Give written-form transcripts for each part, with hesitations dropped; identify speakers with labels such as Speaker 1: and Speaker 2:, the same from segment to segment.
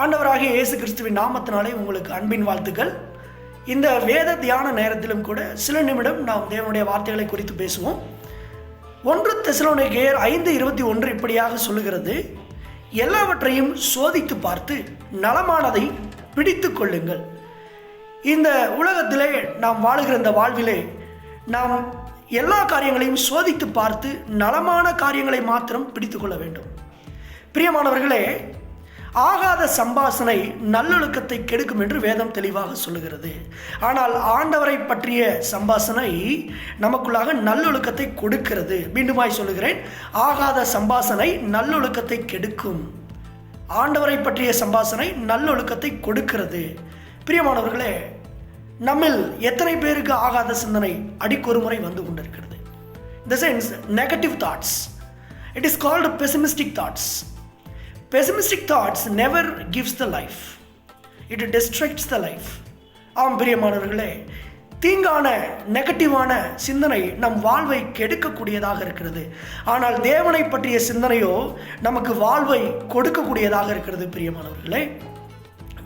Speaker 1: ஆண்டவராகிய இயேசு கிறிஸ்துவின் நாமத்தினாலே உங்களுக்கு அன்பின் வாழ்த்துக்கள். இந்த வேத தியான நேரத்திலும் கூட சில நிமிடம் நாம் தேவனுடைய வார்த்தைகளை குறித்து பேசுவோம். 1 தெசலோனிக்கேயர் 5:21 இப்படியாக சொல்லுகிறது, எல்லாவற்றையும் சோதித்து பார்த்து நலமானதை பிடித்து கொள்ளுங்கள். இந்த உலகத்திலே நாம் வாழுகிற இந்த வாழ்விலே நாம் எல்லா காரியங்களையும் சோதித்து பார்த்து நலமான காரியங்களை மாத்திரம் பிடித்து கொள்ள வேண்டும். பிரியமானவர்களே, ஆகாத சம்பாஷணை நல்லொழுக்கத்தை கெடுக்கும் என்று வேதம் தெளிவாக சொல்லுகிறது. ஆனால் ஆண்டவரை பற்றிய சம்பாஷணை நமக்குள்ளாக நல்லொழுக்கத்தை கொடுக்கிறது. மீண்டுமாய் சொல்லுகிறேன், ஆகாத சம்பாஷணை நல்லொழுக்கத்தை கெடுக்கும். ஆண்டவரை பற்றிய சம்பாஷணை நல்லொழுக்கத்தை கொடுக்கிறது. பிரியமானவர்களே, நம்மில் எத்தனை பேருக்கு ஆகாத சிந்தனை அடிக்கொரு முறை வந்து கொண்டிருக்கிறது? இந்த sense negative thoughts. It is called பெசிமிஸ்டிக் thoughts. Pessimistic thoughts never gives the life. It destructs the life. ஆம் பிரியமானவர்களே, தீங்கான நெகட்டிவான சிந்தனை நம் வாழ்வை கெடுக்கக்கூடியதாக இருக்கிறது. ஆனால் தேவனை பற்றிய சிந்தனையோ நமக்கு வாழ்வை கொடுக்கக்கூடியதாக இருக்கிறது. பிரியமானவர்களே,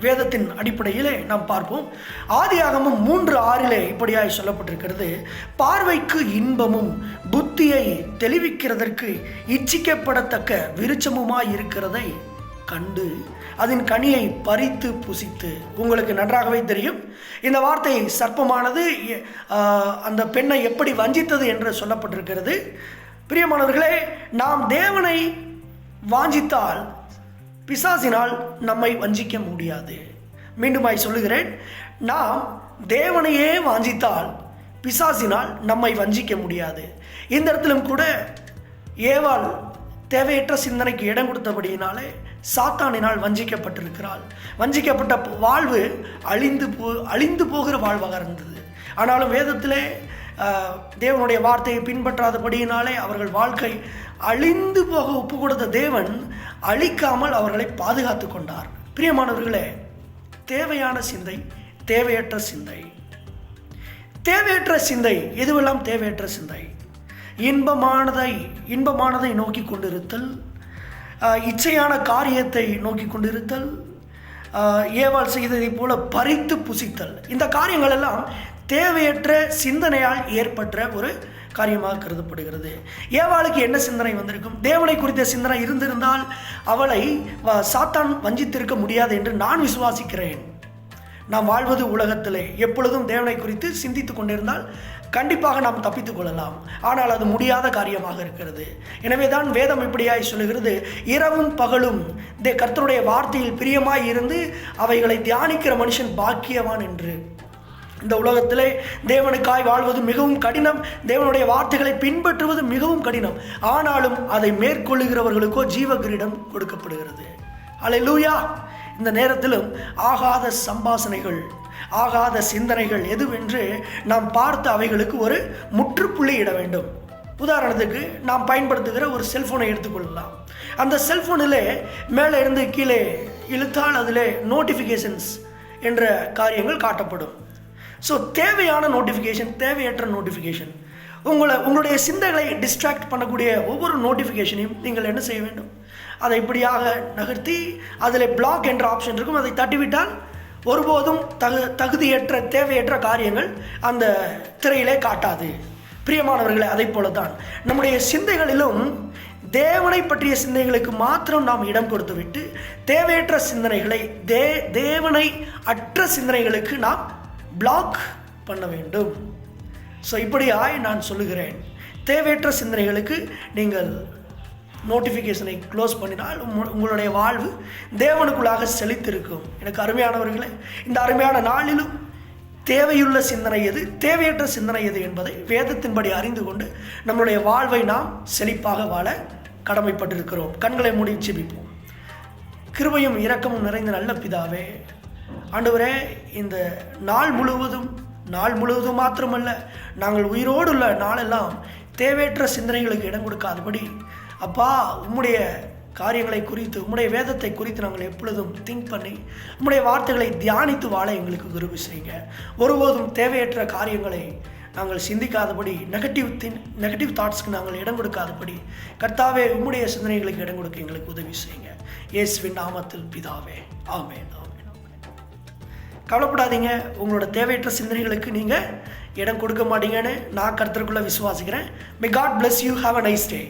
Speaker 1: வேதத்தின் அடிப்படையிலே நாம் பார்ப்போம். ஆதியாகமம் 3:6 இப்படியாய் சொல்லப்பட்டிருக்கிறது, பார்வைக்கு இன்பமும் புத்தியை தெளிவிக்கிறதற்கு இச்சிக்கப்படத்தக்க விருட்சமுமாய் இருக்கிறதை கண்டு அதன் கனியை பறித்து புசித்து. உங்களுக்கு நன்றாகவே தெரியும், இந்த வார்த்தை சர்ப்பமானது அந்த பெண்ணை எப்படி வஞ்சித்தது என்று சொல்லப்பட்டிருக்கிறது. பிரியமானவர்களே, நாம் தேவனை வாஞ்சித்தால் பிசாசினால் நம்மை வஞ்சிக்க முடியாது. மீண்டுமாய் சொல்லுகிறேன், நாம் தேவனையே வாஞ்சித்தால் பிசாசினால் நம்மை வஞ்சிக்க முடியாது. இந்த இடத்திலும் கூட ஏவாள் தேவையற்ற சிந்தனைக்கு இடம் கொடுத்தபடியினாலே சாத்தானினால் வஞ்சிக்கப்பட்டிருக்கிறாள். வஞ்சிக்கப்பட்ட வாழ்வு அழிந்து போகிற வாழ்வாக இருந்தது. ஆனாலும் வேதத்திலே தேவனுடைய வார்த்தையை பின்பற்றாதபடியினாலே அவர்கள் வாழ்க்கை அழிந்து போக ஒப்பு கொடுத்த தேவன் அழிக்காமல் அவர்களை பாதுகாத்து கொண்டார். பிரியமானவர்களே, தேவையான சிந்தை, தேவையற்ற சிந்தை. தேவையற்ற சிந்தை எதுவெல்லாம் தேவையற்ற சிந்தை? இன்பமானதை நோக்கி கொண்டிருத்தல், இச்சையான காரியத்தை நோக்கி கொண்டிருத்தல், ஏவாள் செய்ததை போல பறித்து புசித்தல். இந்த காரியங்கள் எல்லாம் தேவையற்ற சிந்தனையால் ஏற்பட்ட ஒரு காரியமாக கருதப்படுகிறது. ஏவாளுக்கு என்ன சிந்தனை வந்திருக்கும்? தேவனை குறித்த சிந்தனை இருந்திருந்தால் அவளை சாத்தான் வஞ்சித்திருக்க முடியாது என்று நான் விசுவாசிக்கிறேன். நாம் வாழ்வது உலகத்திலே எப்பொழுதும் தேவனை குறித்து சிந்தித்து கொண்டிருந்தால் கண்டிப்பாக நாம் தப்பித்துக் கொள்ளலாம். ஆனால் அது முடியாத காரியமாக இருக்கிறது. எனவே தான் வேதம் இப்படியாய் சொல்லுகிறது, இரவும் பகலும் கர்த்தருடைய வார்த்தையில் பிரியமாய் இருந்து அவைகளை தியானிக்கிற மனுஷன் பாக்கியவான் என்று. இந்த உலகத்திலே தேவனுக்காய் வாழ்வது மிகவும் கடினம். தேவனுடைய வார்த்தைகளை பின்பற்றுவது மிகவும் கடினம். ஆனாலும் அதை மேற்கொள்ளுகிறவர்களுக்கோ ஜீவ கிரீடம் கொடுக்கப்படுகிறது. அல்லேலூயா. இந்த நேரத்திலும் ஆகாத சம்பாஷணைகள், ஆகாத சிந்தனைகள் எதுவென்று நாம் பார்த்து அவைகளுக்கு ஒரு முற்றுப்புள்ளி இட வேண்டும். உதாரணத்துக்கு நாம் பயன்படுத்துகிற ஒரு செல்ஃபோனை எடுத்துக்கொள்ளலாம். அந்த செல்ஃபோனிலே மேலே இருந்து கீழே இழுத்தால் அதில் நோட்டிஃபிகேஷன்ஸ் என்ற காரியங்கள் காட்டப்படும். ஸோ தேவையான நோட்டிஃபிகேஷன், தேவையற்ற நோட்டிஃபிகேஷன், உங்களுடைய சிந்தைகளை டிஸ்ட்ராக்ட் பண்ணக்கூடிய ஒவ்வொரு நோட்டிஃபிகேஷனையும் நீங்கள் என்ன செய்ய வேண்டும்? அதை இப்படியாக நகர்த்தி அதில் பிளாக் என்ற ஆப்ஷன் இருக்கும், அதை தட்டிவிட்டால் ஒருபோதும் தகுதியற்ற தேவையற்ற காரியங்கள் அந்த திரையிலே காட்டாது. பிரியமானவர்களே, அதை போல தான் நம்முடைய சிந்தைகளிலும் தேவனை பற்றிய சிந்தனைகளுக்கு மாத்திரம் நாம் இடம் கொடுத்து விட்டு தேவையற்ற சிந்தனைகளை, தேவனை அற்ற சிந்தனைகளுக்கு நாம் பிளாக் பண்ண வேண்டும். ஸோ இப்படியாய் நான் சொல்லுகிறேன், தேவையற்ற சிந்தனைகளுக்கு நீங்கள் நோட்டிஃபிகேஷனை க்ளோஸ் பண்ணினால் உங்களுடைய வாழ்வு தேவனுக்குள்ளாக செழித்திருக்கும். எனக்கு அருமையானவர்களே, இந்த அருமையான நாளிலும் தேவையுள்ள சிந்தனை எது, தேவையற்ற சிந்தனை எது என்பதை வேதத்தின்படி அறிந்து கொண்டு நம்முடைய வாழ்வை நாம் செழிப்பாக வாழ கடமைப்பட்டிருக்கிறோம். கண்களை மூடி ஜெபிப்போம். கிருபையும் இரக்கமும் நிறைந்த நல்ல பிதாவே, ஆண்டவரே, இந்த நாள் முழுவதும் மாத்திரமல்ல, நாங்கள் உயிரோடு உள்ள நாளெல்லாம் தேவையற்ற சிந்தனைகளுக்கு இடம் கொடுக்காதபடி அப்பா, உம்முடைய காரியங்களை குறித்து, உம்முடைய வேதத்தை குறித்து நாங்கள் எப்பொழுதும் திங்க் பண்ணி உம்முடைய வார்த்தைகளை தியானித்து வாழ எங்களுக்கு கிருபை செய்யுங்க. ஒருபோதும் தேவையற்ற காரியங்களை நாங்கள் சிந்திக்காதபடி நெகட்டிவ் தாட்ஸ்க்கு நாங்கள் இடம் கொடுக்காதபடி கர்த்தாவே உம்முடைய சிந்தனைகளுக்கு இடம் கொடுக்க எங்களுக்கு உதவி செய்யுங்க. இயேசுவின் நாமத்தில் பிதாவே, ஆமென். கவலைப்படாதீங்க, உங்களோட தேவையற்ற சிந்தனைகளுக்கு நீங்கள் இடம் கொடுக்க மாட்டீங்கன்னு நான் கர்த்தருக்குள்ளே விசுவாசிக்கிறேன். May God bless you. Have a nice day.